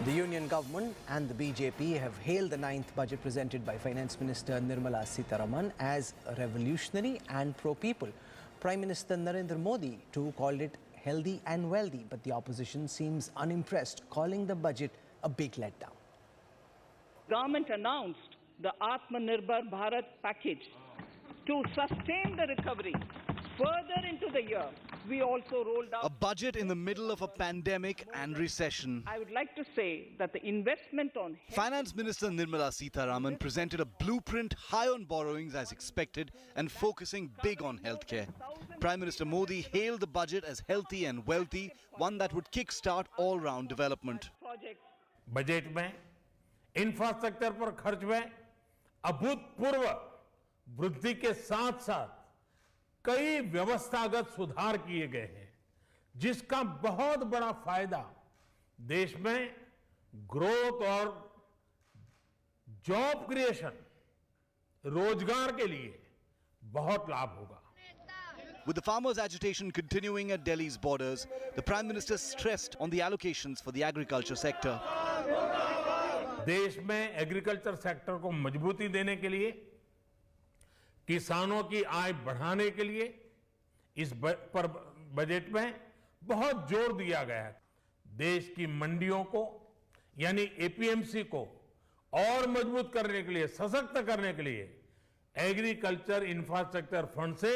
The Union government and the BJP have hailed the 9th budget presented by Finance Minister Nirmala Sitharaman as revolutionary and pro-people. Prime Minister Narendra Modi too called it healthy and wealthy, but the opposition seems unimpressed, calling the budget a big letdown. Government announced the Atmanirbhar Bharat package to sustain the recovery further into the year. We also rolled out a budget in the middle of a pandemic and recession. I would like to say that the investment on Finance Minister Nirmala Sitharaman presented a blueprint high on borrowings as expected and focusing big on healthcare. Prime Minister Modi hailed the budget as healthy and wealthy, one that would kickstart all-round development. Budget में infrastructure पर खर्च में अभूतपूर्व वृद्धि के साथ-साथ कई व्यवस्थागत सुधार किए गए हैं, जिसका बहुत बड़ा फायदा देश में ग्रोथ और जॉब क्रिएशन, रोजगार के लिए बहुत लाभ होगा. With the farmers' agitation continuing at Delhi's borders, the Prime Minister stressed on the allocations for the agriculture sector. देश में एग्रीकल्चर सेक्टर को मजबूती देने के लिए, किसानों की आय बढ़ाने के लिए इस बजट में बहुत जोर दिया गया है. देश की मंडियों को यानी एपीएमसी को और मजबूत करने के लिए, सशक्त करने के लिए एग्रीकल्चर इंफ्रास्ट्रक्चर फंड से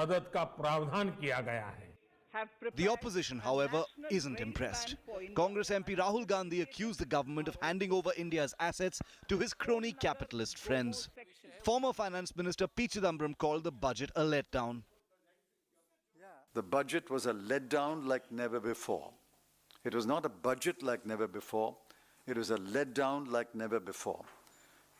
मदद का प्रावधान किया गया है. The opposition, however, isn't impressed. Congress MP Rahul Gandhi accused the government of handing over India's assets to his crony capitalist friends. Former Finance Minister P. Chidambaram called the budget a letdown. The budget was a letdown like never before. It was not a budget like never before. It was a letdown like never before.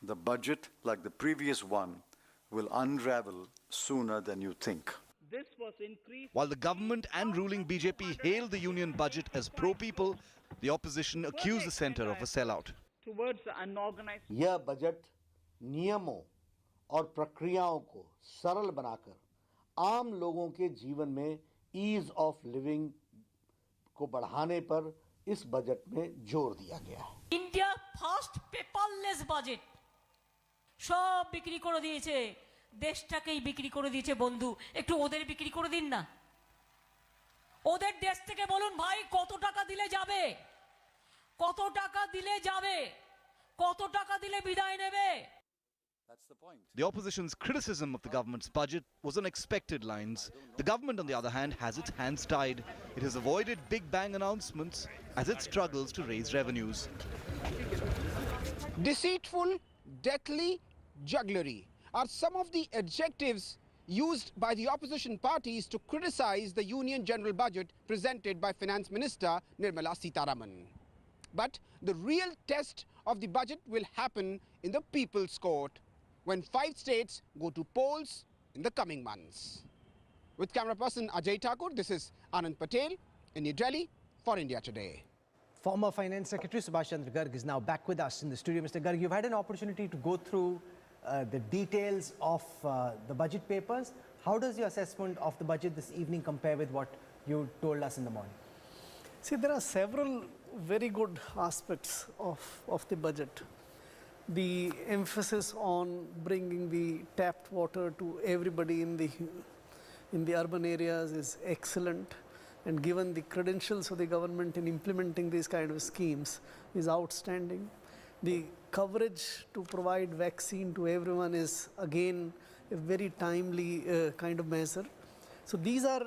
The budget, like the previous one, will unravel sooner than you think. This was increased. While the government and ruling BJP hailed the union budget as pro-people, the opposition accused the centre of a sellout. Towards the unorganized. यह budget नियमों और प्रक्रियाओं को सरल बनाकर आम लोगों के जीवन में ईज ऑफ लिविंग को बढ़ाने पर इस बजट में जोर दिया गया है. इंडिया फर्स्ट पेपरलेस बजट सब बिक्री করে দিয়েছে, দেশটাকেই বিক্রি করে দিয়েছে. বন্ধু একটু ওদের বিক্রি করে দিন না. ওদের দেশ থেকে বলুন ভাই কত টাকা দিলে যাবে, কত টাকা দিলে যাবে, কত টাকা দিলে বিদায় নেবে. That's the point. The opposition's criticism of the government's budget was on expected lines. The government, on the other hand, has its hands tied. It has avoided big bang announcements as it struggles to raise revenues. Deceitful, deathly, jugglery are some of the adjectives used by the opposition parties to criticize the Union General Budget presented by Finance Minister Nirmala Sitharaman. But the real test of the budget will happen in the People's Court when 5 states go to polls in the coming months. With camera person Ajay Thakur, this is Anand Patel in New Delhi for India Today. Former Finance Secretary Subhash Chandra Garg is now back with us in the studio. Mr. Garg, you've had an opportunity to go through the details of the budget papers. How does your assessment of the budget this evening compare with what you told us in the morning? See, there are several very good aspects of the budget. The emphasis on bringing the tapped water to everybody in the urban areas is excellent, and given the credentials of the government in implementing these kind of schemes is outstanding. The coverage to provide vaccine to everyone is again a very timely kind of measure. So these are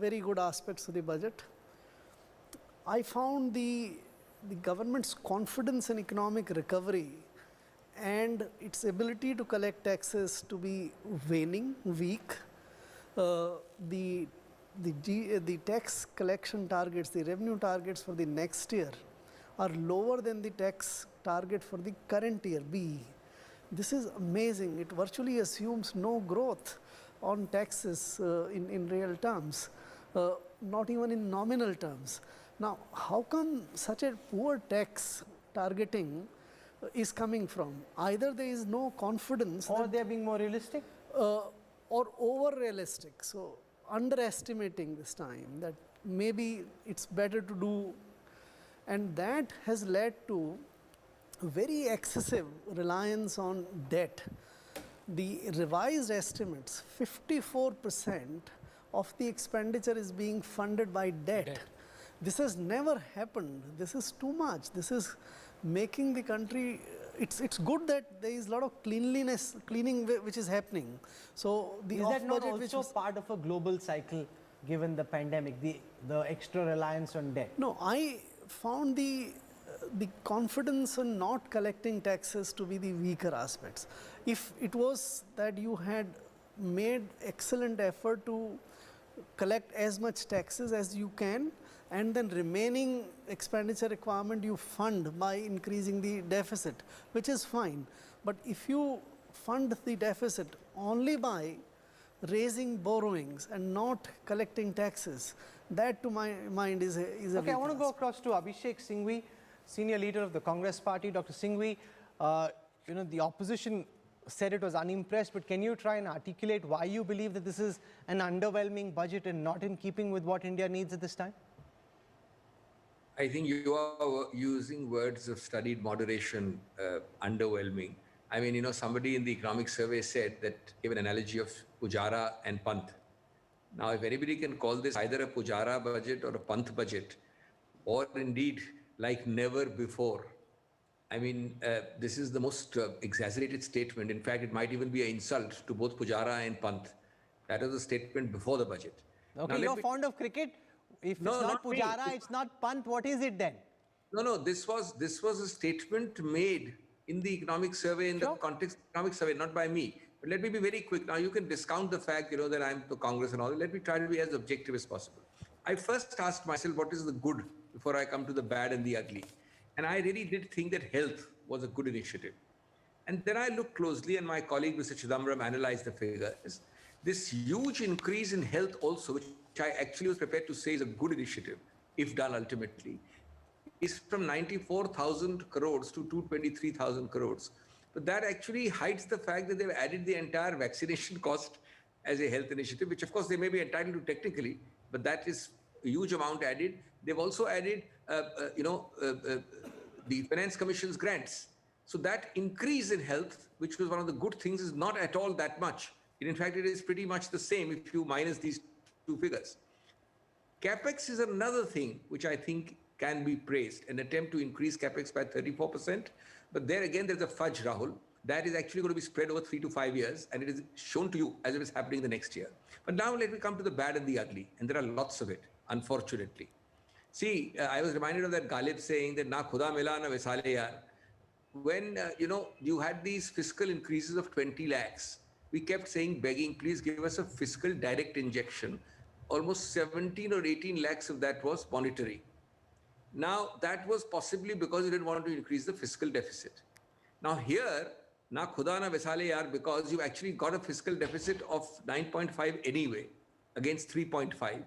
very good aspects of the budget. I found the government's confidence in economic recovery and its ability to collect taxes to be waning, weak. The tax collection targets, the revenue targets for the next year are lower than the tax target for the current year, BE. This is amazing. It virtually assumes no growth on taxes in real terms, not even in nominal terms. Now, how come such a poor tax targeting is coming from? Either there is no confidence, or they are being more realistic, or over realistic. So underestimating this time that maybe it's better to do And that has led to very excessive reliance on debt. The revised estimates, 54% of the expenditure is being funded by debt. This has never happened. This is too much. This is making the country, it's good that there is a lot of cleaning which is happening. So the is that not also part of a global cycle given the pandemic, the extra reliance on debt? No, I found the confidence in not collecting taxes to be the weaker aspects. If it was that you had made excellent effort to collect as much taxes as you can, and then remaining expenditure requirement you fund by increasing the deficit, which is fine. But if you fund the deficit only by raising borrowings and not collecting taxes, that to my mind is a Okay, I want to go across to Abhishek Singhvi, senior leader of the Congress party. Dr. Singhvi, the opposition said it was unimpressed, but can you try and articulate why you believe that this is an underwhelming budget and not in keeping with what India needs at this time? I think you are using words of studied moderation, underwhelming. I mean, somebody in the economic survey said that, gave an analogy of Pujara and Panth. Now, if anybody can call this either a Pujara budget or a Panth budget, or indeed like never before, I mean, this is the most exaggerated statement. In fact, it might even be an insult to both Pujara and Panth. That was a statement before the budget. Okay, you're fond of cricket? If it's not Pujara, it's not Panth, what is it then? No, this was a statement made in the economic survey, in the context of economic survey, not by me. But let me be very quick. Now, you can discount the fact, that I'm to Congress and all. Let me try to be as objective as possible. I first asked myself, what is the good before I come to the bad and the ugly? And I really did think that health was a good initiative. And then I looked closely, and my colleague, Mr. Chidambaram, analyzed the figures. This huge increase in health also, which I actually was prepared to say is a good initiative, if done ultimately, is from 94,000 crores to 223,000 crores. But that actually hides the fact that they've added the entire vaccination cost as a health initiative, which of course they may be entitled to technically, but that is a huge amount added. They've also added, the Finance Commission's grants. So that increase in health, which was one of the good things, is not at all that much. In fact, it is pretty much the same if you minus these two figures. Capex is another thing which I think can be praised, an attempt to increase capex by 34%. But there again, there's a fudge, Rahul. That is actually going to be spread over 3 to 5 years, and it is shown to you as if it's happening the next year. But now let me come to the bad and the ugly, and there are lots of it, unfortunately. See, I was reminded of that Ghalib saying that na khuda mila na visale yaar. When, you had these fiscal increases of 20 lakhs, we kept saying, begging, please give us a fiscal direct injection. Almost 17 or 18 lakhs of that was monetary. Now, that was possibly because you didn't want to increase the fiscal deficit. Now here, na khuda na visale yaar, because you actually got a fiscal deficit of 9.5 anyway, against 3.5.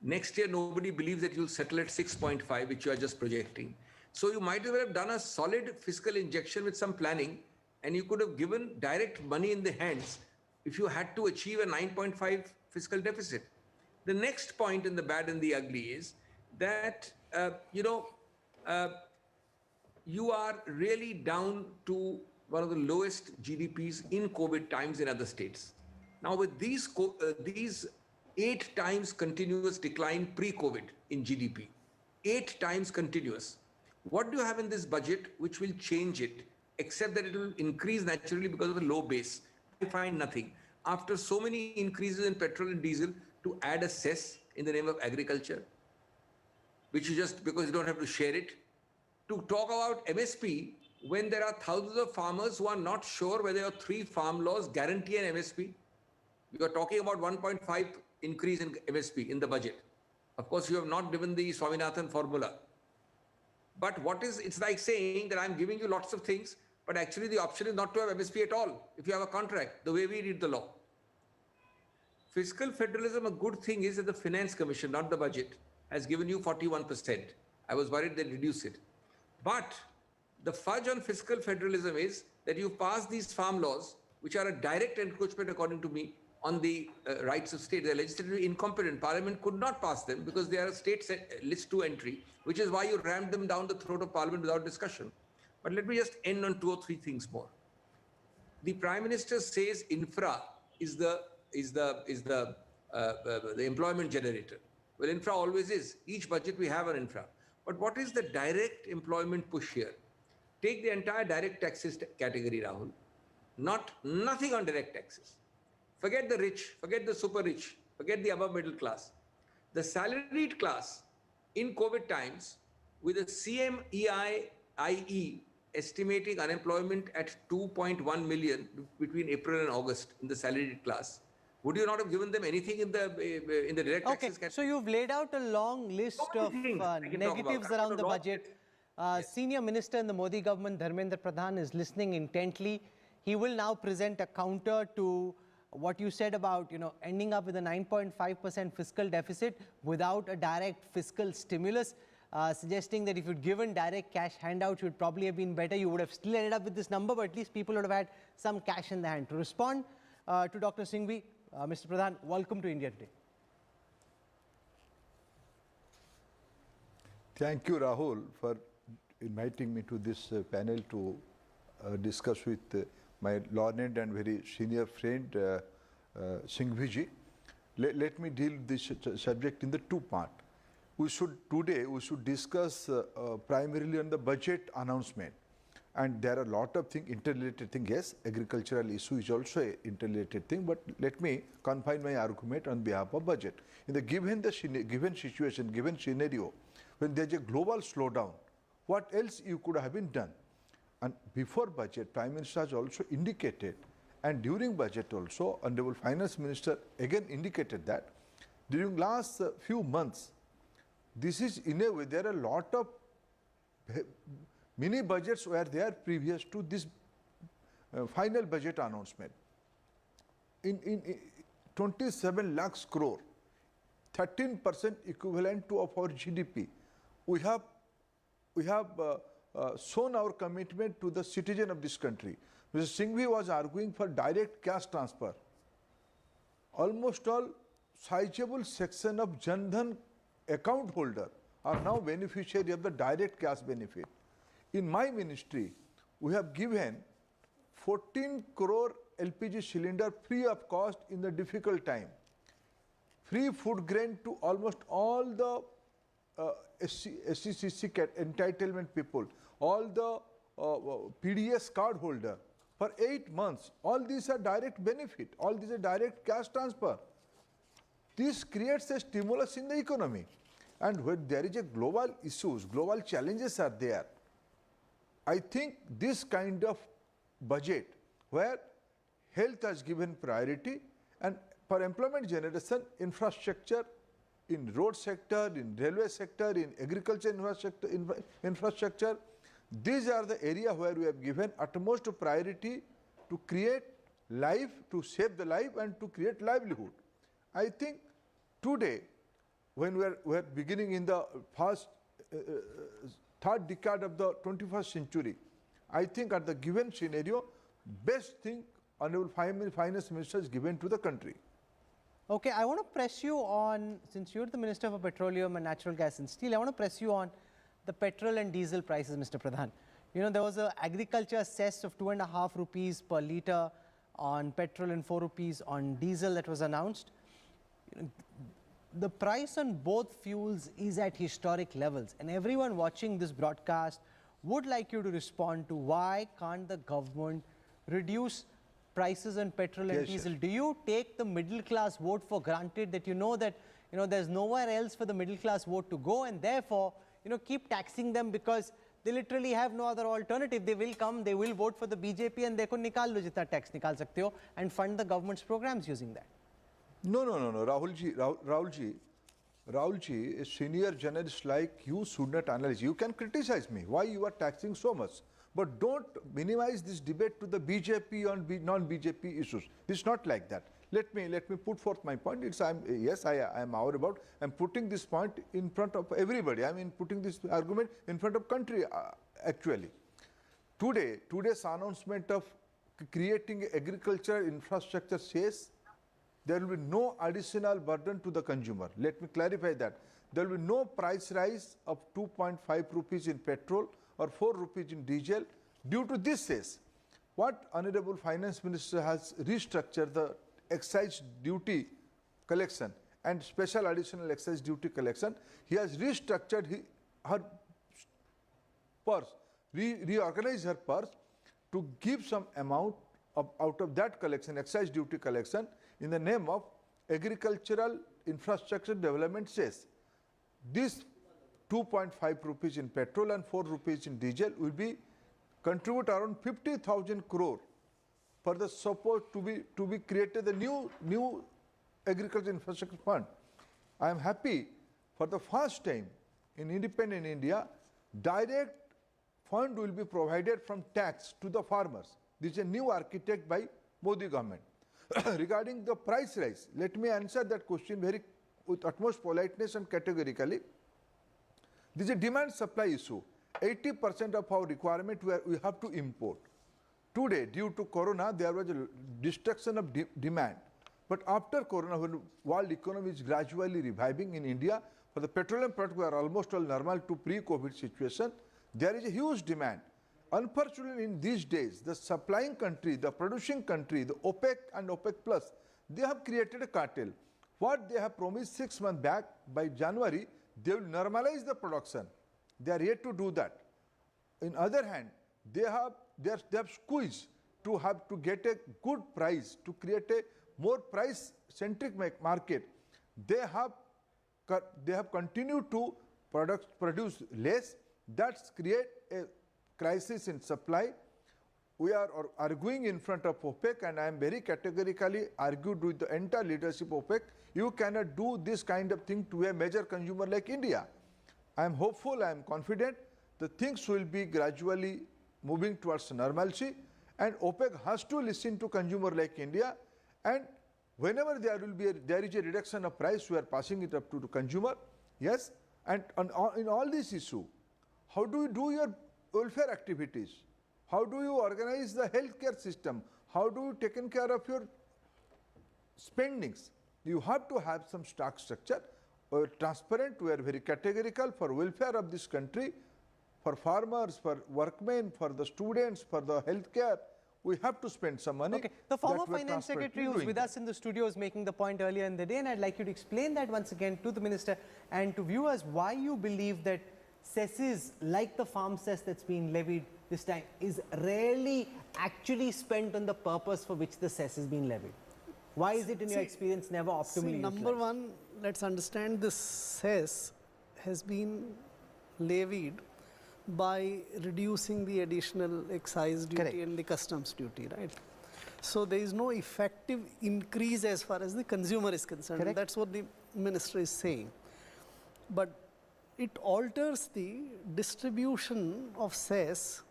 Next year, nobody believes that you'll settle at 6.5, which you are just projecting. So you might have done a solid fiscal injection with some planning, and you could have given direct money in the hands if you had to achieve a 9.5 fiscal deficit. The next point in the bad and the ugly is that, you are really down to one of the lowest GDPs in COVID times in other states. Now, with these 8 times continuous decline pre-COVID in GDP, 8 times continuous. What do you have in this budget which will change it, except that it will increase naturally because of a low base? I find nothing. After so many increases in petrol and diesel, to add a cess in the name of agriculture, which is just because you don't have to share it. To talk about MSP when there are thousands of farmers who are not sure whether your 3 farm laws guarantee an MSP. You are talking about 1.5 increase in MSP in the budget. Of course, you have not given the Swaminathan formula. But it's like saying that I'm giving you lots of things, but actually the option is not to have MSP at all if you have a contract, the way we read the law. Fiscal federalism, a good thing is that the Finance Commission, not the budget, has given you 41%. I was worried they'd reduce it. But the fudge on fiscal federalism is that you pass these farm laws, which are a direct encroachment, according to me, on the rights of state. They're legislatively incompetent. Parliament could not pass them because they are a state list 2 entry, which is why you rammed them down the throat of Parliament without discussion. But let me just end on 2 or 3 things more. The Prime Minister says infra is the employment generator. Well, infra always is. Each budget we have an infra. But what is the direct employment push here? Take the entire direct taxes category, Rahul. Nothing on direct taxes. Forget the rich, forget the super rich, forget the above middle class. The salaried class in COVID times, with a CMEIE estimating unemployment at 2.1 million between April and August in the salaried class, would you not have given them anything in the direct taxes category? So you've laid out a long list of negatives around the budget. Senior Minister in the Modi government, Dharmendra Pradhan, is listening intently. He will now present a counter to what you said about, ending up with a 9.5% fiscal deficit without a direct fiscal stimulus, suggesting that if you'd given direct cash handouts, you'd probably have been better. You would have still ended up with this number, but at least people would have had some cash in the hand. To respond to Dr. Singhvi, Mr. Pradhan, welcome to India Today. Thank you, Rahul, for inviting me to this panel to discuss with my learned and very senior friend Singhvi ji. Let me deal this subject in the 2 parts. Today we should discuss primarily on the budget announcement, and there are a lot of things, interrelated things. Yes, agricultural issue is also an interrelated thing, but let me confine my argument on behalf of budget. In the given situation, given scenario, when there is a global slowdown, what else you could have been done? And before budget, Prime Minister has also indicated, and during budget also, Honorable Finance Minister again indicated that during last few months, this is in a way, there are a lot of mini budgets were there previous to this final budget announcement. In 27 lakhs crore, 13% equivalent to of our GDP, we have shown our commitment to the citizen of this country. Mr. Singhvi was arguing for direct cash transfer. Almost all sizable section of Jan Dhan account holder are now beneficiary of the direct cash benefit. In my ministry, we have given 14 crore LPG cylinder free of cost in the difficult time. Free food grain to almost all the SCCC entitlement people, all the PDS card holder for 8 months. All these are direct benefit, all these are direct cash transfer. This creates a stimulus in the economy. And when there is a global issues, global challenges are there, I think this kind of budget where health has given priority, and for employment generation, infrastructure in road sector, in railway sector, in agriculture infrastructure, these are the area where we have given utmost priority to create life, to save the life and to create livelihood. I think today, when we are beginning in the third decade of the 21st century, I think at the given scenario, best thing Honorable Finance Minister is given to the country. Okay, I want to press you on, since you're the Minister for Petroleum and Natural Gas and Steel, I want to press you on the petrol and diesel prices, Mr. Pradhan. There was an agriculture cess of 2.5 rupees per litre on petrol and 4 rupees on diesel that was announced. The price on both fuels is at historic levels, and everyone watching this broadcast would like you to respond to why can't the government reduce prices on petrol and diesel. Do you take the middle class vote for granted, that there's nowhere else for the middle class vote to go, and therefore keep taxing them because they literally have no other alternative? They will come, they will vote for the BJP, and देखो निकाल लो जितना tax निकाल सकते हो and fund the government's programs using that. No, Rahul ji, a senior journalist like you should not analyze. You can criticize me, why you are taxing so much. But don't minimize this debate to the BJP on non-BJP issues. It's not like that. Let me put forth my point. I am aware about. I'm putting this point in front of everybody. I mean, putting this argument in front of country. Actually, today's announcement of creating agricultural infrastructure says there will be no additional burden to the consumer. Let me clarify that. There will be no price rise of 2.5 rupees in petrol or 4 rupees in diesel due to this cess. What Honorable Finance Minister has restructured the excise duty collection and special additional excise duty collection. He has restructured her purse, reorganized her purse to give some amount out of that collection, excise duty collection, in the name of agricultural infrastructure development cess. This 2.5 rupees in petrol and 4 rupees in diesel will be contribute around 50,000 crore for the support to be created the new agriculture infrastructure fund. I am happy for the first time in independent India, direct fund will be provided from tax to the farmers. This is a new architect by Modi government. Regarding the price rise, let me answer that question with utmost politeness and categorically. This is a demand supply issue. 80% of our requirement we have to import. Today, due to Corona, there was a destruction of demand. But after Corona, when world economy is gradually reviving in India, for the petroleum products we are almost all normal to pre-COVID situation, there is a huge demand. Unfortunately, in these days, the supplying country, the producing country, the OPEC and OPEC Plus, they have created a cartel. What they have promised 6 months back, by January, they will normalize the production. They are yet to do that. In other hand, they have squeezed to get a good price, to create a more price-centric market. They have continued to produce less. That's create a crisis in supply. We are arguing in front of OPEC, and I am very categorically argued with the entire leadership of OPEC. You cannot do this kind of thing to a major consumer like India. I am hopeful, I am confident the things will be gradually moving towards normalcy, and OPEC has to listen to consumer like India, and whenever there is a reduction of price, we are passing it up to the consumer. Yes, and in all this issue, how do you do your welfare activities? How do you organize the healthcare system? How do you take care of your spendings? You have to have some stock structure, transparent. We are very categorical for welfare of this country, for farmers, for workmen, for the students, for the healthcare. We have to spend some money. Okay, the former finance secretary who was with us in the studio was making the point earlier in the day, and I'd like you to explain that once again to the minister and to viewers why you believe that cesses like the farm cess that's been levied this time is rarely actually spent on the purpose for which the cess is being levied. Why is it in your experience never optimally number utilized? one, let's understand this cess has been levied by reducing the additional excise duty Correct. and the customs duty, right? So there is no effective increase as far as the consumer is concerned. Correct. That's what the minister is saying. But it alters the distribution of cess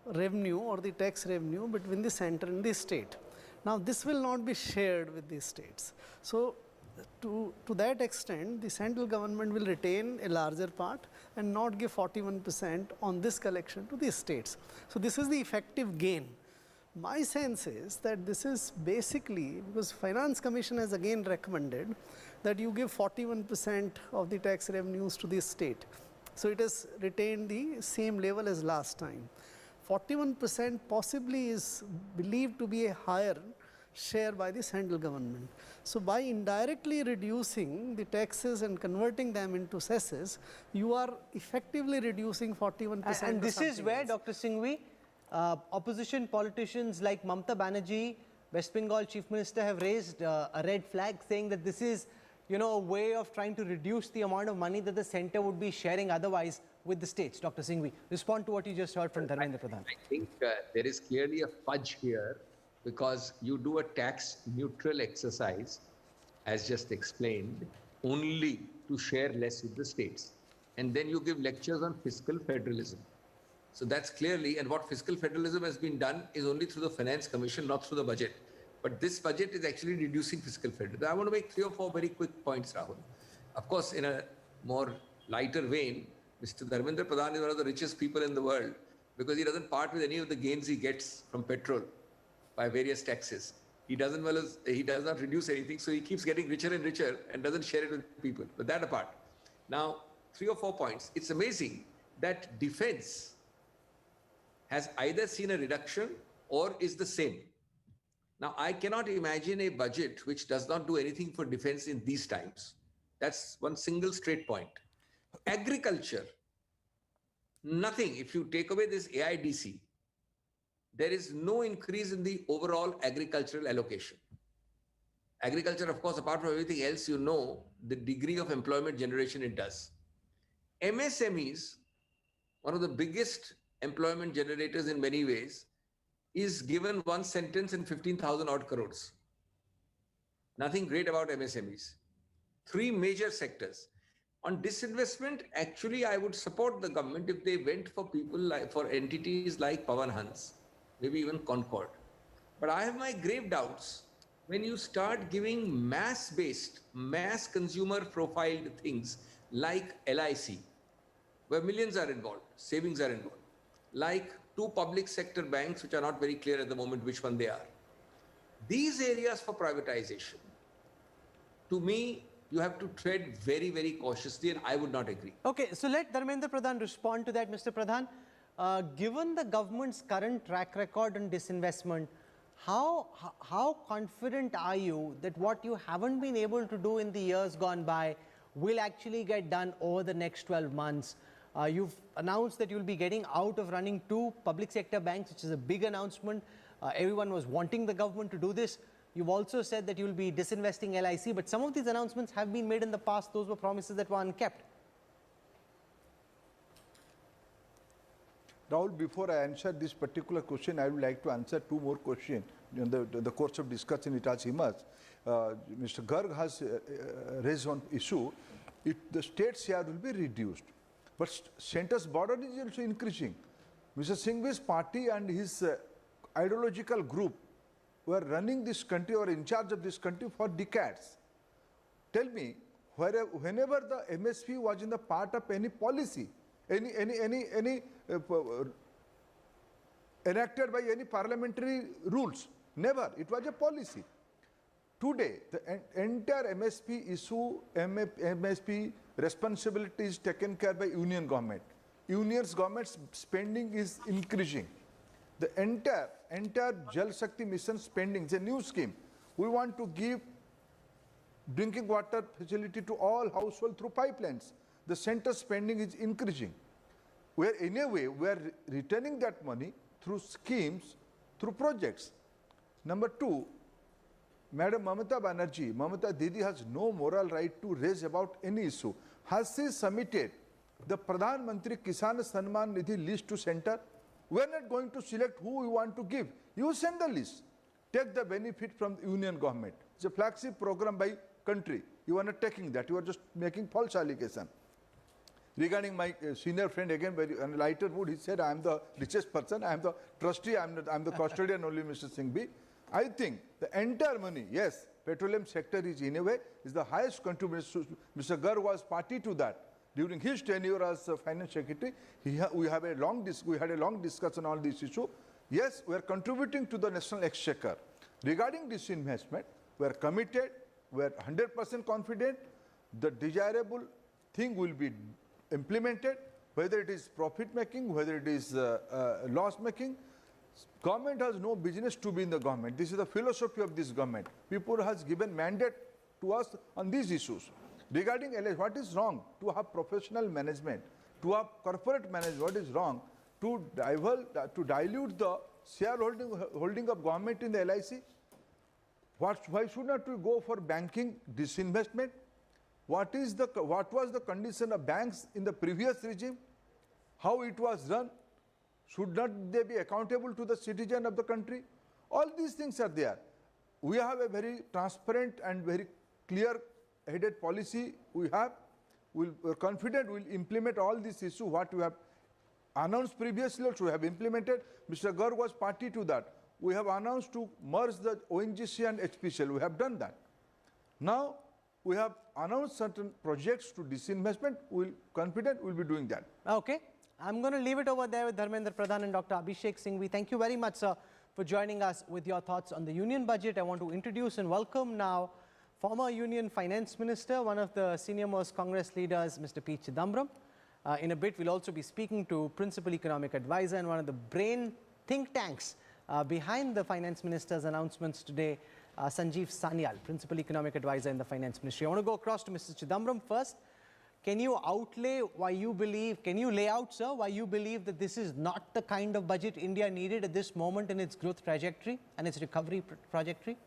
revenue or the tax revenue between the center and the state. Now this will not be shared with the states. So to that extent, the central government will retain a larger part and not give 41% on this collection to the states. So this is the effective gain. My sense is that this is basically because Finance Commission has again recommended that you give 41% of the tax revenues to the state. So it has retained the same level as last time. 41% possibly is believed to be a higher share by the central government. So by indirectly reducing the taxes and converting them into cesses, you are effectively reducing 41%. And this is where, Dr. Singhvi, opposition politicians like Mamata Banerjee, West Bengal Chief Minister, have raised a red flag saying that this is, a way of trying to reduce the amount of money that the centre would be sharing otherwise with the states. Dr. Singhvi, respond to what you just heard from Dharmendra Pradhan. I think there is clearly a fudge here because you do a tax neutral exercise, as just explained, only to share less with the states. And then you give lectures on fiscal federalism. So that's clearly, and what fiscal federalism has been done is only through the Finance Commission, not through the budget. But this budget is actually reducing fiscal federalism. I want to make 3 or 4 very quick points, Rahul. Of course, in a more lighter vein, Mr. Dharmendra Pradhan is one of the richest people in the world because he doesn't part with any of the gains he gets from petrol by various taxes. He does not reduce anything, so he keeps getting richer and richer and doesn't share it with people. But that apart. Now, 3 or 4 points. It's amazing that defense has either seen a reduction or is the same. Now, I cannot imagine a budget which does not do anything for defense in these times. That's one single straight point. Agriculture, nothing. If you take away this AIDC, there is no increase in the overall agricultural allocation. Agriculture, of course, apart from everything else, you know the degree of employment generation it does. MSMEs, one of the biggest employment generators in many ways, is given one sentence in 15,000 odd crores. Nothing great about MSMEs. 3 major sectors. On disinvestment, actually, I would support the government if they went for people like, for entities like Pawan Hans, maybe even Concord. But I have my grave doubts when you start giving mass-based, mass consumer profiled things like LIC, where millions are involved, savings are involved, like 2 public sector banks, which are not very clear at the moment which one they are. These areas for privatization, to me, you have to tread very, very cautiously, and I would not agree. Okay, so let Dharmendra Pradhan respond to that. Mr. Pradhan, given the government's current track record on disinvestment, how confident are you that what you haven't been able to do in the years gone by will actually get done over the next 12 months? You've announced that you'll be getting out of running 2 public sector banks, which is a big announcement. Everyone was wanting the government to do this. You've also said that you'll be disinvesting LIC, but some of these announcements have been made in the past. Those were promises that were unkept. Rahul, before I answer this particular question, I would like to answer 2 more questions. In the course of discussion, it has emerged. Mr. Garg has raised one issue. The state share will be reduced, but centre's border is also increasing. Mr. Singhvi's party and his ideological group were running this country or in charge of this country for decades. Tell me, whenever the MSP was in the part of any policy, enacted by any parliamentary rules, never. It was a policy. Today, the entire MSP issue, MSP responsibility is taken care by union government. Union's government's spending is increasing. The entire Jal Shakti mission spending is a new scheme. We want to give drinking water facility to all households through pipelines. The center spending is increasing. Where anyway, we are returning that money through schemes, through projects. Number 2, Madam Mamata Banerjee, Mamata Didi has no moral right to raise about any issue. Has she submitted the Pradhan Mantri Kisan Samman Nidhi list to center? We are not going to select who we want to give. You send the list. Take the benefit from the union government. It's a flagship program by country. You are not taking that. You are just making false allegation. Regarding my senior friend, again, very on a lighter mood, he said, I am the richest person. I am the trustee. I am the custodian only, Mr. Singhvi. I think the entire money, yes, petroleum sector is in a way, is the highest contribution. Mr. Garg was party to that. During his tenure as finance secretary, we had a long discussion on this issue. Yes, we are contributing to the national exchequer. Regarding disinvestment, we are committed, we are 100% confident the desirable thing will be implemented, whether it is profit making, whether it is loss making. Government has no business to be in the government. This is the philosophy of this government. People has given mandate to us on these issues. Regarding LS, what is wrong? To have professional management, to have corporate management, what is wrong? To dilute the shareholding of government in the LIC? Why should not we go for banking disinvestment? What was the condition of banks in the previous regime? How it was run? Should not they be accountable to the citizen of the country? All these things are there. We have a very transparent and very clear-headed policy we have. We're confident we'll implement all these issues, what we have announced previously, also we have implemented. Mr. Garg was party to that. We have announced to merge the ONGC and HPCL. We have done that. Now, we have announced certain projects to disinvestment. We're confident we'll be doing that. Okay. I'm going to leave it over there with Dharmendra Pradhan and Dr. Abhishek Singhvi. Thank you very much, sir, for joining us with your thoughts on the Union budget. I want to introduce and welcome now former Union Finance Minister, one of the senior-most Congress leaders, Mr. P. Chidambaram. In a bit, we'll also be speaking to Principal Economic Advisor and one of the brain think tanks behind the Finance Minister's announcements today, Sanjeev Sanyal, Principal Economic Advisor in the Finance Ministry. I want to go across to Mr. Chidambaram first. Can you outlay why you believe, can you lay out, sir, why you believe that this is not the kind of budget India needed at this moment in its growth trajectory and its recovery trajectory?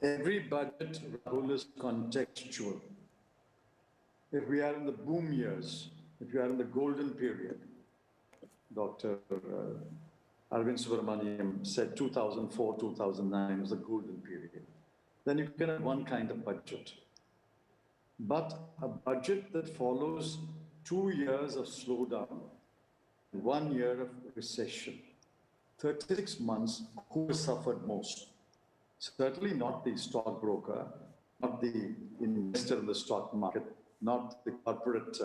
Every budget, Rahul, is contextual. If we are in the boom years, if we are in the golden period, Dr. Arvind Subramaniam said 2004, 2009 was a golden period. Then you can have one kind of budget. But a budget that follows 2 years of slowdown, 1 year of recession, 36 months, who has suffered most? Certainly not the stockbroker, not the investor in the stock market, not the corporate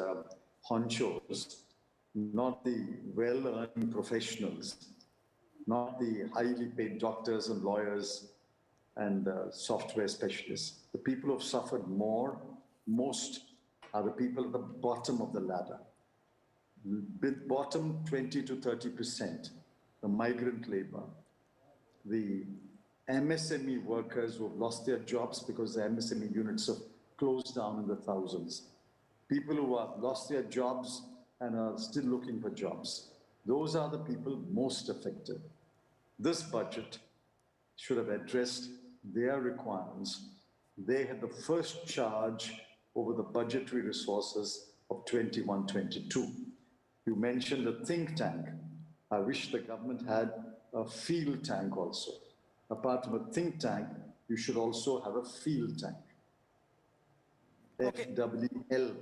honchos, not the well-earning professionals, not the highly paid doctors and lawyers and software specialists. The people who have suffered most are the people at the bottom of the ladder. Bottom 20 to 30%, the migrant labor, the MSME workers who have lost their jobs because the MSME units have closed down in the thousands. People who have lost their jobs and are still looking for jobs. Those are the people most affected. This budget should have addressed their requirements. They had the first charge over the budgetary resources of 21-22. You mentioned a think tank. I wish the government had a field tank also. Apart from a think tank, you should also have a field tank. Okay. FWL.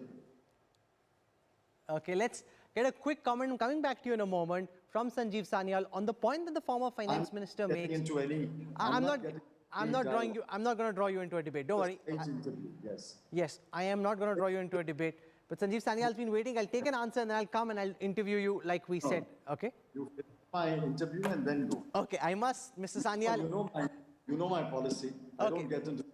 Okay, let's get a quick comment. I'm coming back to you in a moment from Sanjeev Sanyal on the point that the former finance minister makes. I'm not going to draw you into a debate. Don't worry. Yes, I am not going to draw you into a debate. But Sanjeev Sanyal has been waiting. I'll take an answer and then I'll come and I'll interview you like we said. Okay? You get my interview and then go. Okay, I must, Mr. Sanyal. You know my policy. Okay. I don't get into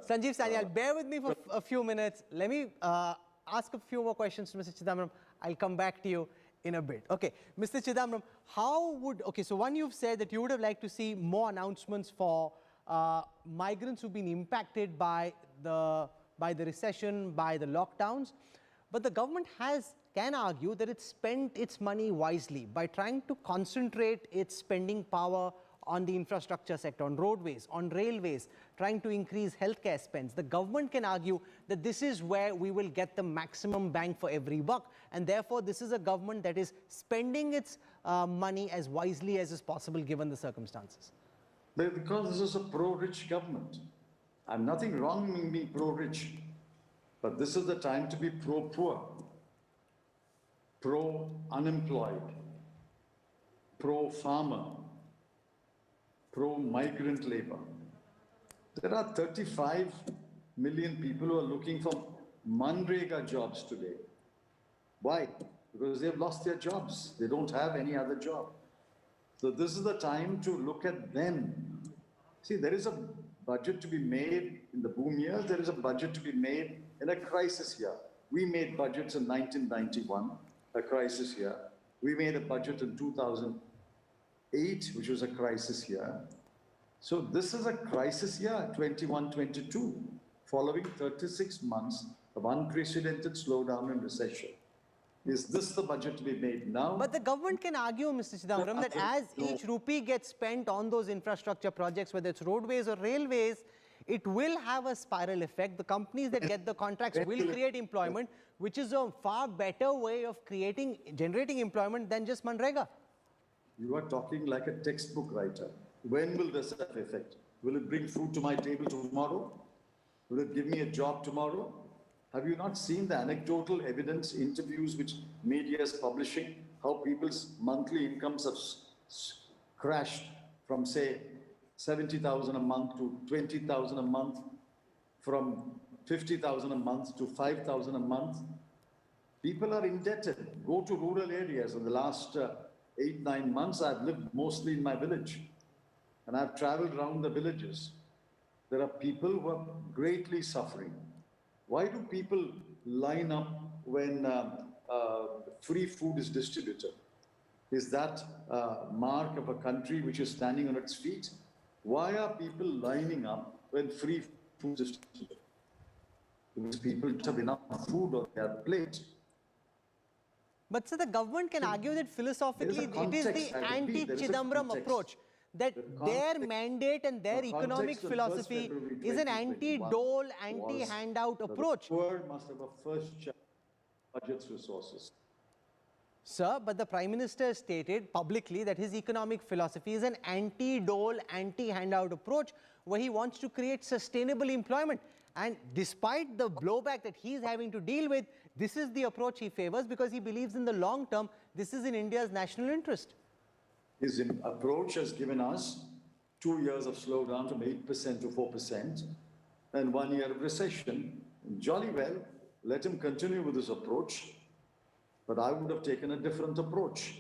Sanjeev Sanyal, bear with me for a few minutes. Let me ask a few more questions to Mr. Chidambaram. I'll come back to you in a bit. Okay, Mr. Chidambaram, so one, you've said that you would have liked to see more announcements for migrants who've been impacted by the recession, by the lockdowns. But the government can argue that it spent its money wisely by trying to concentrate its spending power on the infrastructure sector, on roadways, on railways, trying to increase healthcare spends. The government can argue that this is where we will get the maximum bang for every buck, and therefore this is a government that is spending its money as wisely as is possible given the circumstances. Because this is a pro-rich government. I'm nothing wrong in being pro-rich, but this is the time to be pro-poor, pro-unemployed, pro-farmer, pro-migrant labor. There are 35 million people who are looking for Manrega jobs today. Why? Because they've lost their jobs. They don't have any other job. So this is the time to look at them. See, there is a budget to be made in the boom years. There is a budget to be made in a crisis year. We made budgets in 1991, a crisis year. We made a budget in 2008, which was a crisis year. So this is a crisis year, 21-22, following 36 months of unprecedented slowdown and recession. Is this the budget to be made now? But the government can argue, Mr. Chidambaram, that as each rupee gets spent on those infrastructure projects, whether it's roadways or railways, it will have a spiral effect. The companies that get the contracts will create employment, which is a far better way of generating employment than just Manrega. You are talking like a textbook writer. When will this have effect? Will it bring food to my table tomorrow? Will it give me a job tomorrow? Have you not seen the anecdotal evidence, interviews which media is publishing, how people's monthly incomes have crashed from, say, 70,000 a month to 20,000 a month, from 50,000 a month to 5,000 a month? People are indebted. Go to rural areas in the last 8-9 months, I've lived mostly in my village. And I've traveled around the villages. There are people who are greatly suffering. Why do people line up when free food is distributed? Is that a mark of a country which is standing on its feet? Why are people lining up when free food is distributed? Because people don't have enough food on their plate. But so the government can argue that philosophically it is the anti-Chidambaram approach, that their mandate and their economic philosophy is an anti-dole, anti-handout approach. The poor must have a first check budget's resources. Sir, but the Prime Minister stated publicly that his economic philosophy is an anti-dole, anti-handout approach where he wants to create sustainable employment. And despite the blowback that he's having to deal with, this is the approach he favors because he believes in the long term, this is in India's national interest. His approach has given us 2 years of slowdown from 8% to 4% and 1 year of recession. Jolly well, let him continue with his approach, but I would have taken a different approach.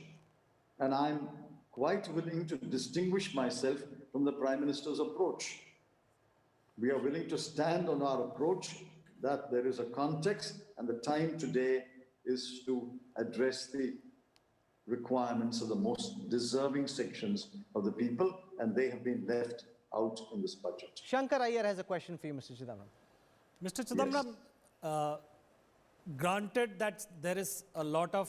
And I'm quite willing to distinguish myself from the Prime Minister's approach. We are willing to stand on our approach that there is a context and the time today is to address the requirements of the most deserving sections of the people, and they have been left out in this budget. Shankar Iyer has a question for you, Mr. Chidambaram. Mr. Chidambaram, granted that there is a lot of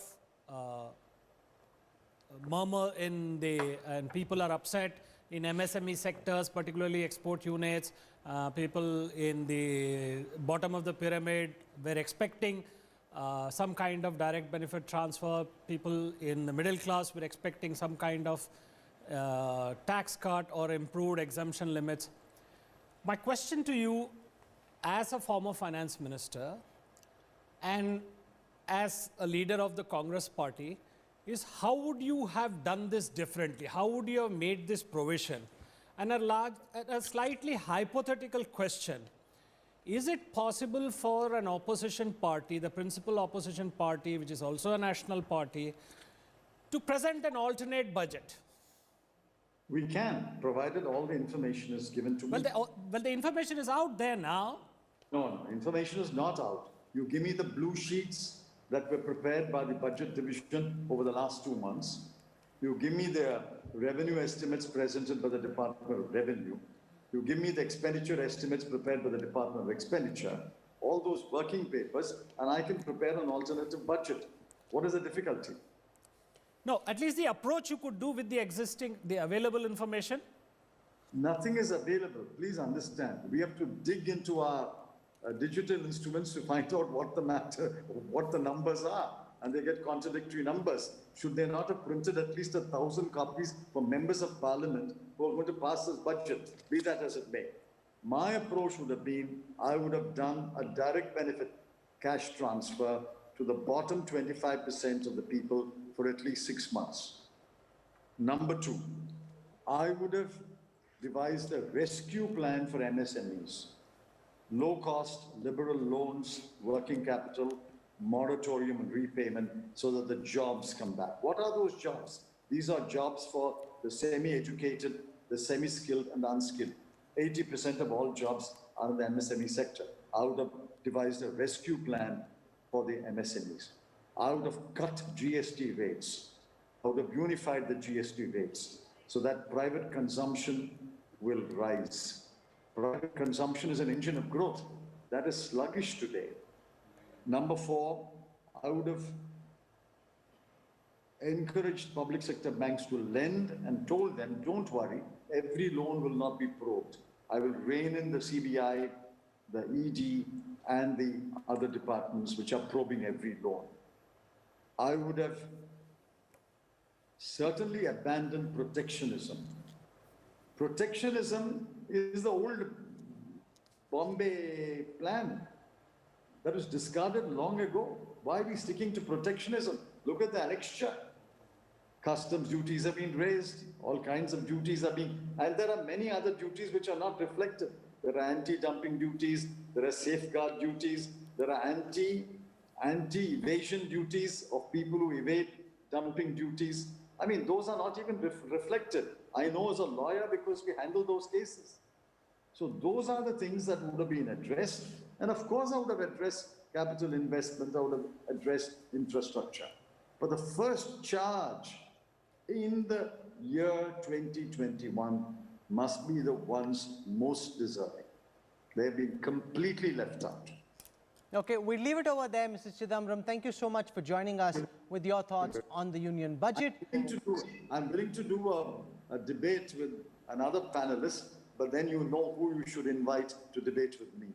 murmur in and people are upset in MSME sectors, particularly export units, people in the bottom of the pyramid were expecting some kind of direct benefit transfer. People in the middle class were expecting some kind of tax cut or improved exemption limits. My question to you, as a former finance minister and as a leader of the Congress party, is how would you have done this differently? How would you have made this provision? And a slightly hypothetical question. Is it possible for an opposition party, the principal opposition party, which is also a national party, to present an alternate budget? We can, provided all the information is given to me. Well, the information is out there now. No, information is not out. You give me the blue sheets that were prepared by the budget division over the last 2 months. You give me the revenue estimates presented by the Department of Revenue. You give me the expenditure estimates prepared by the Department of Expenditure, all those working papers, and I can prepare an alternative budget. What is the difficulty? No, at least the approach you could do with the available information. Nothing is available. Please understand. We have to dig into our digital instruments to find out what the numbers are. And they get contradictory numbers. Should they not have printed at least 1,000 copies for members of parliament who are going to pass this budget, be that as it may? My approach would have been, I would have done a direct benefit cash transfer to the bottom 25% of the people for at least 6 months. Number 2, I would have devised a rescue plan for MSMEs. Low cost, liberal loans, working capital, moratorium and repayment so that the jobs come back. What are those jobs? These are jobs for the semi-educated, the semi-skilled and the unskilled. 80% of all jobs are in the MSME sector. I would have devised a rescue plan for the MSMEs. I would have cut GST rates. I would have unified the GST rates so that private consumption will rise. Private consumption is an engine of growth. That is sluggish today. Number 4, I would have encouraged public sector banks to lend and told them, don't worry, every loan will not be probed. I will rein in the CBI, the ED, and the other departments which are probing every loan. I would have certainly abandoned protectionism. Protectionism is the old Bombay plan that was discarded long ago. Why are we sticking to protectionism? Look at the annexure. Customs duties have been raised, all kinds of duties are being, and there are many other duties which are not reflected. There are anti-dumping duties, there are safeguard duties, there are anti-evasion duties of people who evade dumping duties. I mean, those are not even reflected. I know as a lawyer because we handle those cases. So those are the things that would have been addressed. And of course, I would have addressed capital investment, I would have addressed infrastructure. But the first charge in the year 2021 must be the ones most deserving. They've been completely left out. Okay, we leave it over there, Mr. Chidambaram. Thank you so much for joining us with your thoughts on the union budget. I'm willing to do a debate with another panelist, but then you know who you should invite to debate with me.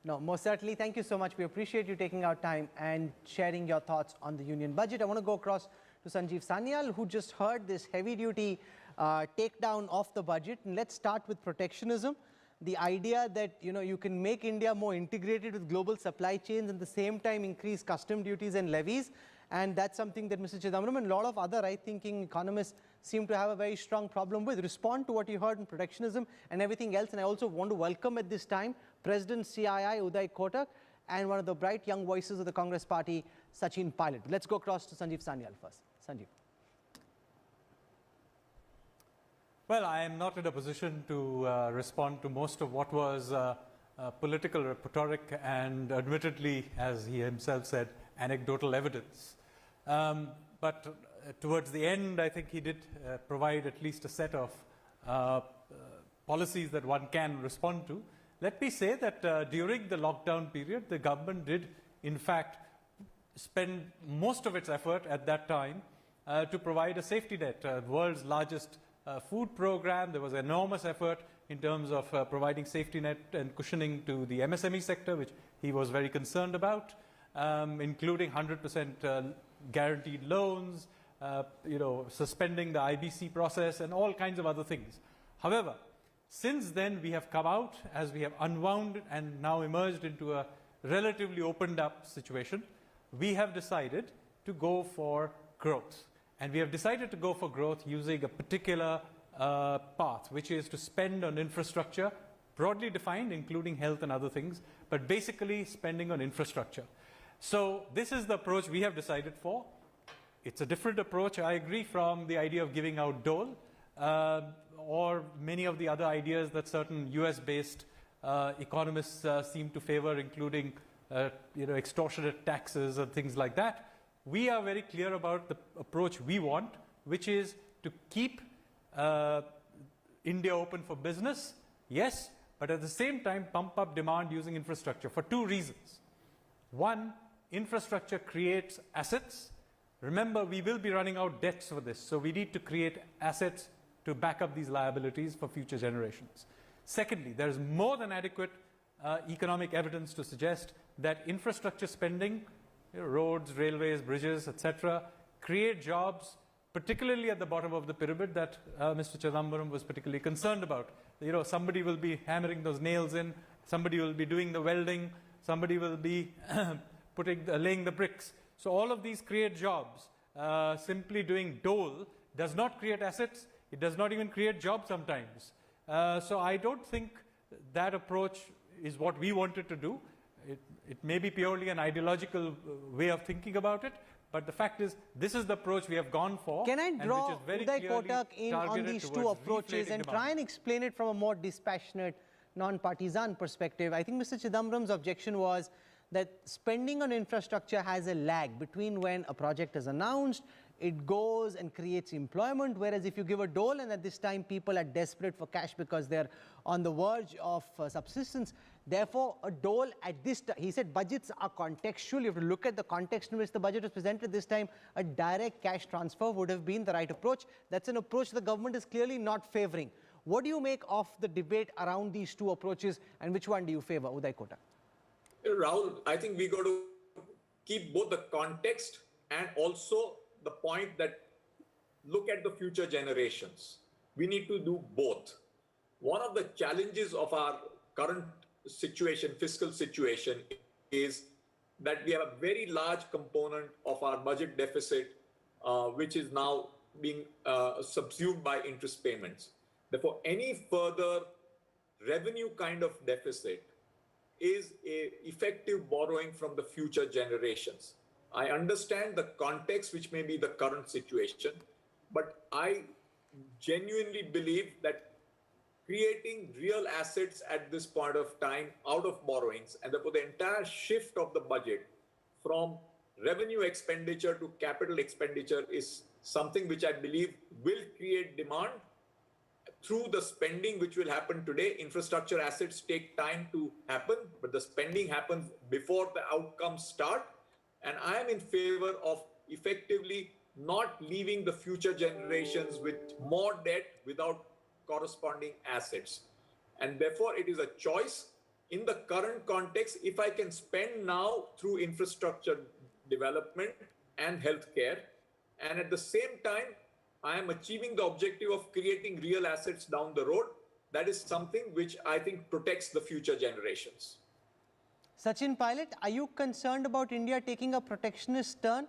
No, most certainly. Thank you so much. We appreciate you taking our time and sharing your thoughts on the union budget. I want to go across to Sanjeev Sanyal, who just heard this heavy-duty takedown of the budget. And let's start with protectionism. The idea that, you know, you can make India more integrated with global supply chains and at the same time increase custom duties and levies. And that's something that Mr. Chidambaram and a lot of other right-thinking economists seem to have a very strong problem with. Respond to what you heard on protectionism and everything else. And I also want to welcome at this time President CII Uday Kotak and one of the bright young voices of the Congress party, Sachin Pilot. Let's go across to Sanjeev Sanyal first. Sanjeev. Well, I am not in a position to respond to most of what was political rhetoric and admittedly, as he himself said, anecdotal evidence. But towards the end, I think he did provide at least a set of policies that one can respond to. Let me say that during the lockdown period, the government did, in fact, spend most of its effort at that time to provide a safety net, the world's largest food program. There was enormous effort in terms of providing safety net and cushioning to the MSME sector, which he was very concerned about, including 100% guaranteed loans, suspending the IBC process and all kinds of other things. However, since then we have come out, as we have unwound and now emerged into a relatively opened up situation, we have decided to go for growth. And we have decided to go for growth using a particular path, which is to spend on infrastructure, broadly defined, including health and other things, but basically spending on infrastructure. So this is the approach we have decided for. It's a different approach, I agree, from the idea of giving out dole or many of the other ideas that certain US-based economists seem to favor, including extortionate taxes and things like that. We are very clear about the approach we want, which is to keep India open for business, yes, but at the same time pump up demand using infrastructure for two reasons. One, infrastructure creates assets. Remember, we will be running out debts for this, so we need to create assets to back up these liabilities for future generations. Secondly, there is more than adequate economic evidence to suggest that infrastructure spending, roads, railways, bridges, etc., create jobs, particularly at the bottom of the pyramid that Mr. Chidambaram was particularly concerned about. Somebody will be hammering those nails in, somebody will be doing the welding, somebody will be laying the bricks. So all of these create jobs. Simply doing dole does not create assets. It does not even create jobs sometimes. So I don't think that approach is what we wanted to do. It may be purely an ideological way of thinking about it, but the fact is, this is the approach we have gone for. Can I draw Uday Kotak in on these two approaches and try and explain it from a more dispassionate, non-partisan perspective? I think Mr. Chidambaram's objection was that spending on infrastructure has a lag between when a project is announced, it goes and creates employment, whereas if you give a dole and at this time people are desperate for cash because they're on the verge of subsistence, therefore a dole at this time, he said budgets are contextual, you have to look at the context in which the budget was presented this time, a direct cash transfer would have been the right approach. That's an approach the government is clearly not favoring. What do you make of the debate around these two approaches and which one do you favor, Uday Kotak? Rahul, I think we got to keep both the context and also the point that look at the future generations. We need to do both. One of the challenges of our current situation, fiscal situation, is that we have a very large component of our budget deficit, which is now being subsumed by interest payments. Therefore, any further revenue kind of deficit is a effective borrowing from the future generations. I understand the context, which may be the current situation, but I genuinely believe that creating real assets at this point of time out of borrowings, and therefore the entire shift of the budget from revenue expenditure to capital expenditure is something which I believe will create demand through the spending which will happen today. Infrastructure assets take time to happen, but the spending happens before the outcomes start. And I am in favor of effectively not leaving the future generations with more debt without corresponding assets. And therefore, it is a choice. In the current context, if I can spend now through infrastructure development and healthcare, and at the same time, I am achieving the objective of creating real assets down the road, that is something which I think protects the future generations. Sachin Pilot, are you concerned about India taking a protectionist turn?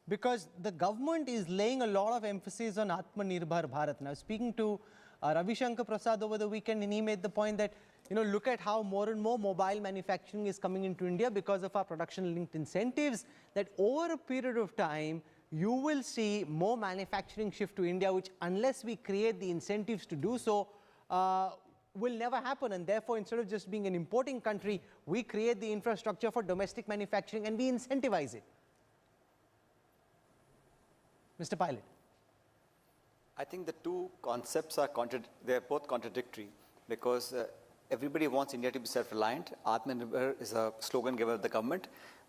Because the government is laying a lot of emphasis on Atmanirbhar Bharat. Now, speaking to Ravi Shankar Prasad over the weekend, and he made the point that, look at how more and more mobile manufacturing is coming into India because of our production-linked incentives, that over a period of time, you will see more manufacturing shift to India, which unless we create the incentives to do so, will never happen. And therefore, instead of just being an importing country, we create the infrastructure for domestic manufacturing and we incentivize it. Mr. Pilot. I think the two concepts are they're both contradictory, because everybody wants India to be self-reliant. Atmanirbhar is a slogan given by the government.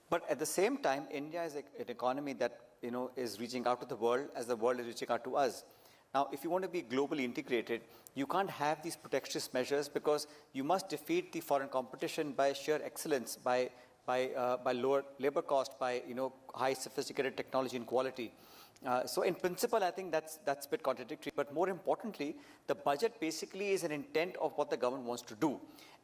But at the same time, India is an economy that is reaching out to the world as the world is reaching out to us. Now, if you want to be globally integrated, you can't have these protectionist measures, because you must defeat the foreign competition by sheer excellence, by lower labor cost, by high sophisticated technology and quality. So in principle, I think that's a bit contradictory. But more importantly, the budget basically is an intent of what the government wants to do.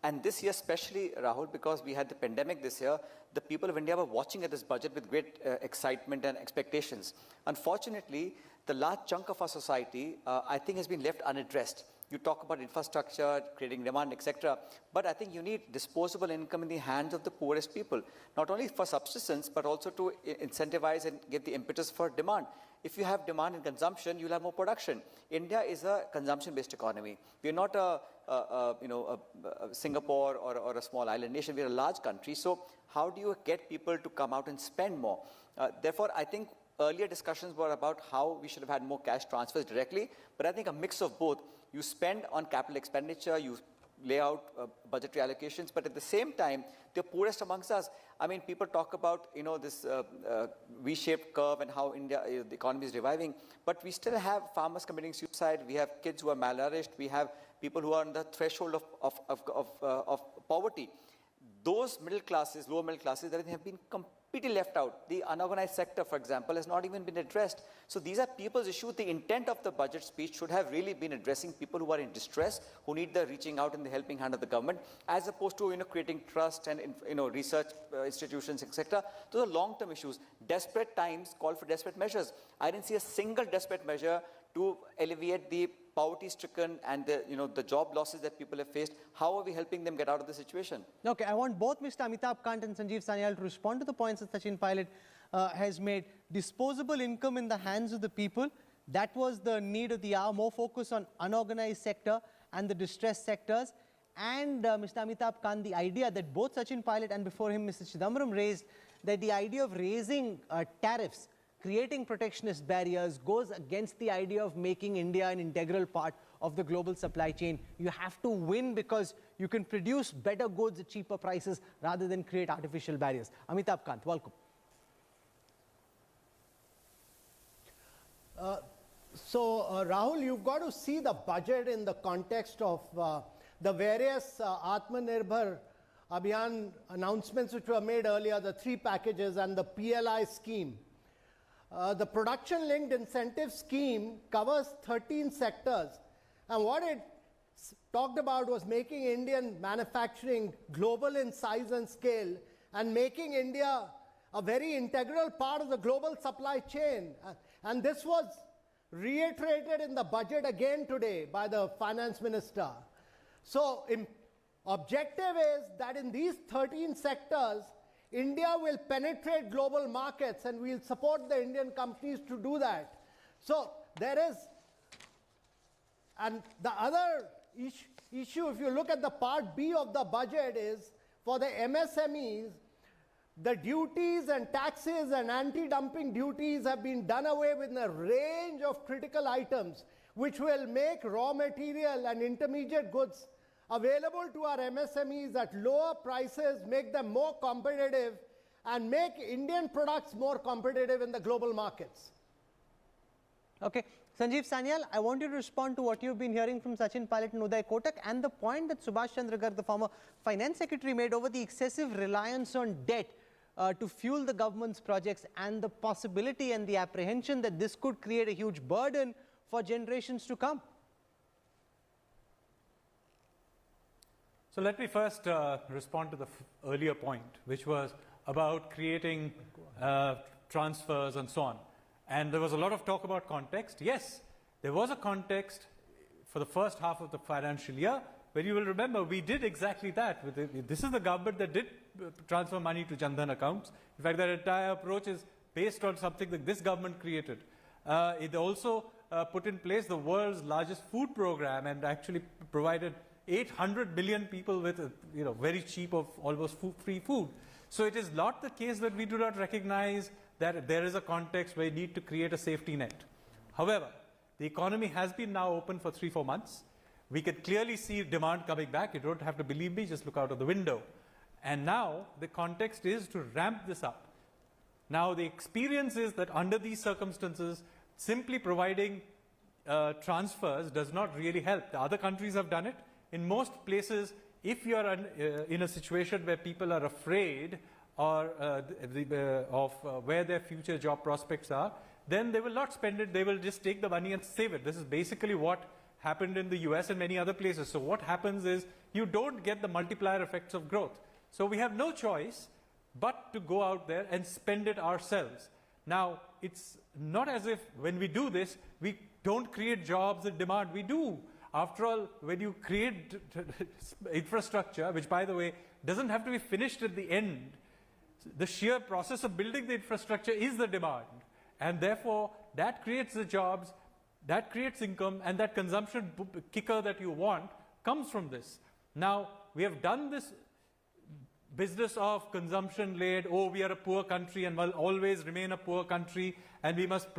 And this year, especially, Rahul, because we had the pandemic this year, the people of India were watching at this budget with great excitement and expectations. Unfortunately, the large chunk of our society, I think, has been left unaddressed. You talk about infrastructure, creating demand, etc. But I think you need disposable income in the hands of the poorest people, not only for subsistence, but also to incentivize and get the impetus for demand. If you have demand and consumption, you'll have more production. India is a consumption-based economy. We are not a Singapore or a small island nation. We are a large country. So how do you get people to come out and spend more? Therefore, I think earlier discussions were about how we should have had more cash transfers directly. But I think a mix of both. You spend on capital expenditure, you lay out budgetary allocations, but at the same time, the poorest amongst us. I mean, people talk about this V-shaped curve and how India, the economy is reviving, but we still have farmers committing suicide. We have kids who are malnourished. We have people who are on the threshold of poverty. Those middle classes, lower middle classes, that have been completely left out. The unorganized sector, for example, has not even been addressed. So these are people's issues. The intent of the budget speech should have really been addressing people who are in distress, who need the reaching out and the helping hand of the government, as opposed to creating trust and research institutions, etc. Those are long-term issues. Desperate times call for desperate measures. I didn't see a single desperate measure to alleviate the poverty-stricken and the job losses that people have faced. How are we helping them get out of the situation? Okay, I want both Mr. Amitabh Kant and Sanjeev Sanyal to respond to the points that Sachin Pilot has made. Disposable income in the hands of the people, that was the need of the hour. More focus on unorganized sector and the distressed sectors. And Mr. Amitabh Kant, the idea that both Sachin Pilot and before him Mr. Chidambaram raised, that the idea of raising tariffs, creating protectionist barriers, goes against the idea of making India an integral part of the global supply chain. You have to win because you can produce better goods at cheaper prices rather than create artificial barriers. Amitabh Kant, welcome. Rahul, you've got to see the budget in the context of the various Atmanirbhar Abhiyan announcements which were made earlier, the 3 packages and the PLI scheme. The production-linked incentive scheme covers 13 sectors, and what it talked about was making Indian manufacturing global in size and scale and making India a very integral part of the global supply chain. And this was reiterated in the budget again today by the Finance Minister. So, objective is that in these 13 sectors, India will penetrate global markets and we'll support the Indian companies to do that. So there is, and the other issue, if you look at the part B of the budget, is for the MSMEs, the duties and taxes and anti-dumping duties have been done away with in a range of critical items, which will make raw material and intermediate goods available to our MSMEs at lower prices, make them more competitive, and make Indian products more competitive in the global markets. Okay. Sanjeev Sanyal, I want you to respond to what you've been hearing from Sachin Pilot and Uday Kotak and the point that Subhash Chandra Garg, the former finance secretary, made over the excessive reliance on debt to fuel the government's projects and the possibility and the apprehension that this could create a huge burden for generations to come. So let me first respond to the earlier point, which was about creating transfers and so on. And there was a lot of talk about context. Yes, there was a context for the first half of the financial year, where you will remember we did exactly that. This is the government that did transfer money to Jan Dhan accounts. In fact, that entire approach is based on something that this government created. It also put in place the world's largest food program and actually provided 800 million people with very cheap of almost free food. So it is not the case that we do not recognize that there is a context where you need to create a safety net. However, the economy has been now open for 3-4 months. We can clearly see demand coming back. You don't have to believe me, just look out of the window. And now the context is to ramp this up. Now the experience is that under these circumstances, simply providing transfers does not really help. The other countries have done it. In most places, if you are in a situation where people are afraid or of where their future job prospects are, then they will not spend it, they will just take the money and save it. This is basically what happened in the US and many other places. So what happens is you don't get the multiplier effects of growth. So we have no choice but to go out there and spend it ourselves. Now, it's not as if when we do this, we don't create jobs and demand. We do. After all, when you create infrastructure, which by the way, doesn't have to be finished at the end, the sheer process of building the infrastructure is the demand. And therefore, that creates the jobs, that creates income, and that consumption kicker that you want comes from this. Now, we have done this business of consumption-led, oh, we are a poor country and will always remain a poor country, and we must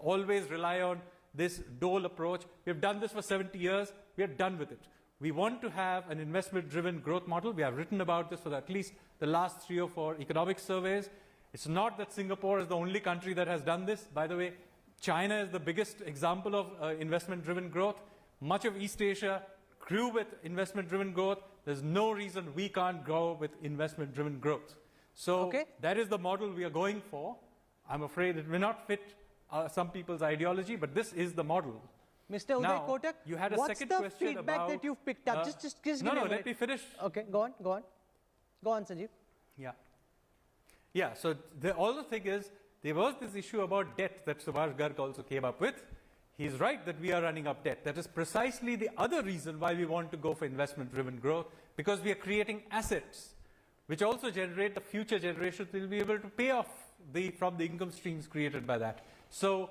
always rely on this dole approach. We have done this for 70 years. We are done with it. We want to have an investment-driven growth model. We have written about this for at least the last 3 or 4 economic surveys. It's not that Singapore is the only country that has done this. By the way, China is the biggest example of investment-driven growth. Much of East Asia grew with investment-driven growth. There's no reason we can't grow with investment-driven growth. So that is the model we are going for. I'm afraid it may not fit some people's ideology, but this is the model. Mr. Uday Kotak, you had a what's second the question feedback about, that you've picked up? Just give me a minute. Let me finish. Okay, go on. Go on, Sanjeev. Yeah, so the other thing is, there was this issue about debt that Subhash Garg also came up with. He's right that we are running up debt. That is precisely the other reason why we want to go for investment-driven growth, because we are creating assets which also generate the future generations will be able to pay off from the income streams created by that. So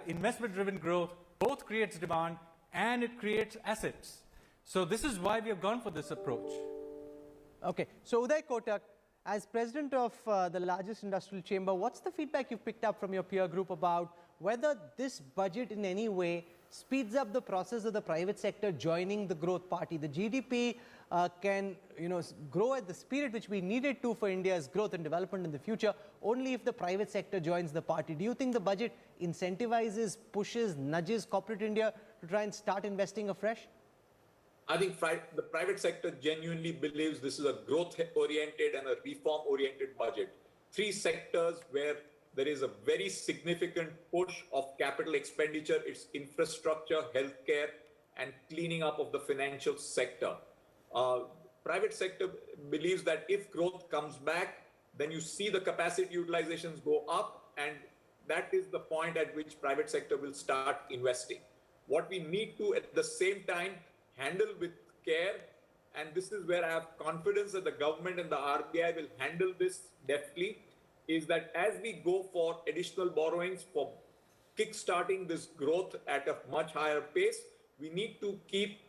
investment-driven growth both creates demand and it creates assets. So this is why we have gone for this approach. Okay, so Uday Kotak, as president of the largest industrial chamber, what's the feedback you've picked up from your peer group about whether this budget in any way speeds up the process of the private sector joining the growth party? The GDP can grow at the speed which we needed to for India's growth and development in the future only if the private sector joins the party. Do you think the budget incentivizes, pushes, nudges corporate India to try and start investing afresh? I think the private sector genuinely believes this is a growth-oriented and a reform-oriented budget. 3 sectors where there is a very significant push of capital expenditure. It's infrastructure, healthcare, and cleaning up of the financial sector. Private sector believes that if growth comes back, then you see the capacity utilizations go up, and that is the point at which private sector will start investing. What we need to, at the same time, handle with care, and this is where I have confidence that the government and the RBI will handle this deftly, is that as we go for additional borrowings for kickstarting this growth at a much higher pace, we need to keep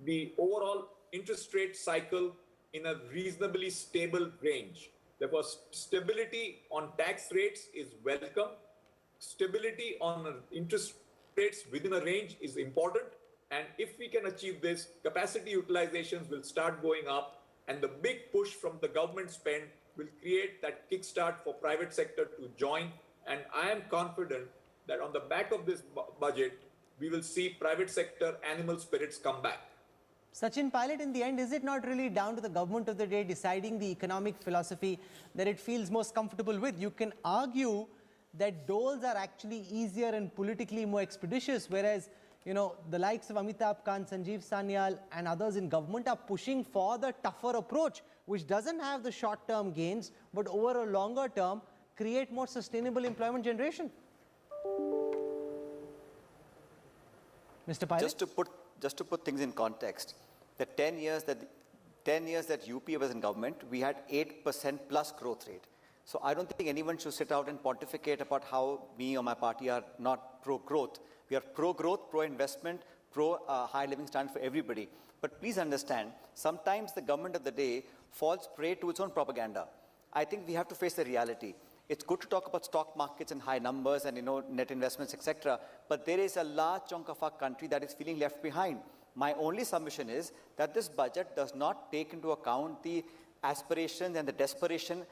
the overall interest rate cycle in a reasonably stable range. Therefore, stability on tax rates is welcome. Stability on interest rates within a range is important. And if we can achieve this, capacity utilizations will start going up, and the big push from the government spend will create that kickstart for private sector to join. And I am confident that on the back of this budget, we will see private sector animal spirits come back. Sachin Pilot, in the end, is it not really down to the government of the day deciding the economic philosophy that it feels most comfortable with? You can argue that doles are actually easier and politically more expeditious, whereas, you know, the likes of Amitabh Kant, Sanjeev Sanyal and others in government are pushing for the tougher approach, which doesn't have the short-term gains, but over a longer term, create more sustainable employment generation. Mr. Pilot? Just to put things in context, the 10 years that UP was in government, we had 8% plus growth rate. So I don't think anyone should sit out and pontificate about how me or my party are not pro-growth. We are pro-growth, pro-investment, pro-high living standard for everybody. But please understand, sometimes the government of the day falls prey to its own propaganda. I think we have to face the reality. It's good to talk about stock markets and high numbers and, you know, net investments, etc. But there is a large chunk of our country that is feeling left behind. My only submission is that this budget does not take into account the aspirations and the desperation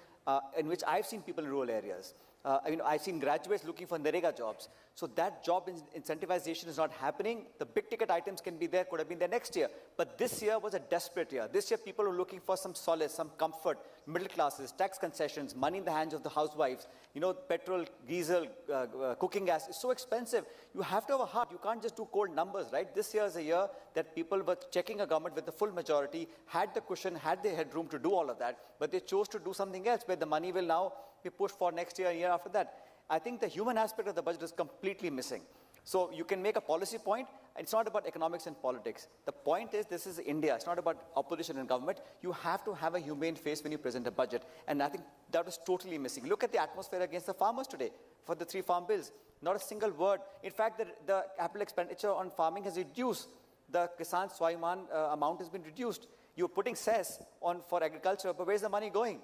in which I've seen people in rural areas. I've seen graduates looking for Narega jobs. So that job incentivization is not happening. The big ticket items can be there, could have been there next year. But this year was a desperate year. This year people were looking for some solace, some comfort, middle classes, tax concessions, money in the hands of the housewives. You know, petrol, diesel, cooking gas is so expensive. You have to have a heart. You can't just do cold numbers, right? This year is a year that people were checking a government with the full majority, had the cushion, had the headroom to do all of that, but they chose to do something else where the money will now be pushed for next year and year after that. I think the human aspect of the budget is completely missing. So you can make a policy point. It's not about economics and politics. The point is, this is India. It's not about opposition and government. You have to have a humane face when you present a budget. And I think that was totally missing. Look at the atmosphere against the farmers today for the 3 farm bills. Not a single word. In fact, the capital expenditure on farming has reduced. The Kisan Swaiman amount has been reduced. You're putting cess on for agriculture, but where's the money going?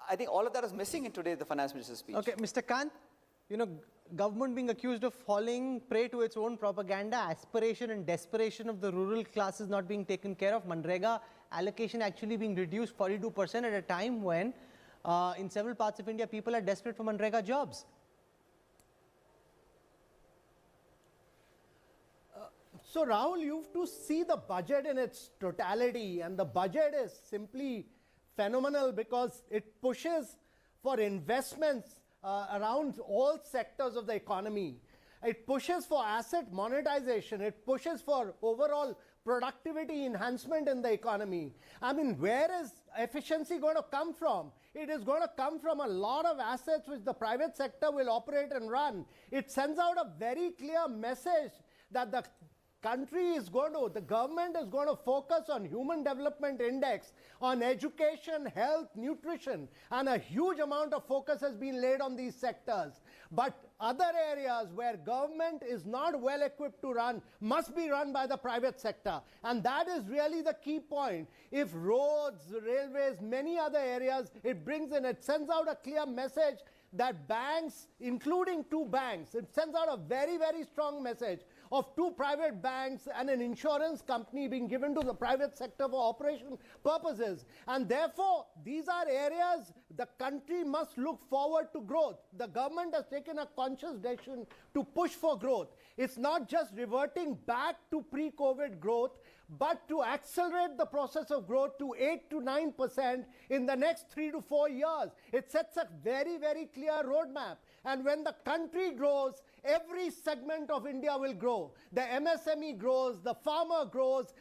I think all of that is missing in today's the finance minister's speech. Okay, Mr. Kant, you know, government being accused of falling prey to its own propaganda, aspiration and desperation of the rural classes not being taken care of, Manrega allocation actually being reduced 42% at a time when in several parts of India people are desperate for Manrega jobs. So Rahul, you have to see the budget in its totality, and the budget is simply phenomenal because it pushes for investments around all sectors of the economy. It pushes for asset monetization. It pushes for overall productivity enhancement in the economy. I mean, where is efficiency going to come from? It is going to come from a lot of assets which the private sector will operate and run. It sends out a very clear message that the government is going to focus on human development index, on education, health, nutrition, and a huge amount of focus has been laid on these sectors. But other areas where government is not well equipped to run must be run by the private sector. And that is really the key point. If roads, railways, many other areas, it sends out a clear message that banks, including 2 banks, it sends out a very, very strong message of 2 private banks and an insurance company being given to the private sector for operation purposes. And therefore, these are areas the country must look forward to growth. The government has taken a conscious decision to push for growth. It's not just reverting back to pre-COVID growth, but to accelerate the process of growth to 8 to 9% in the next 3 to 4 years. It sets a very, very clear roadmap. And when the country grows, every segment of India will grow. The MSME grows, the farmer grows,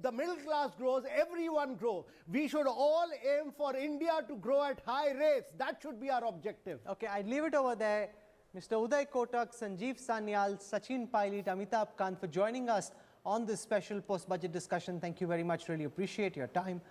the middle class grows, everyone grows. We should all aim for India to grow at high rates. That should be our objective. Okay, I'd leave it over there. Mr. Uday Kotak, Sanjeev Sanyal, Sachin Pilot, Amitabh Kant for joining us on this special post-budget discussion. Thank you very much. Really appreciate your time.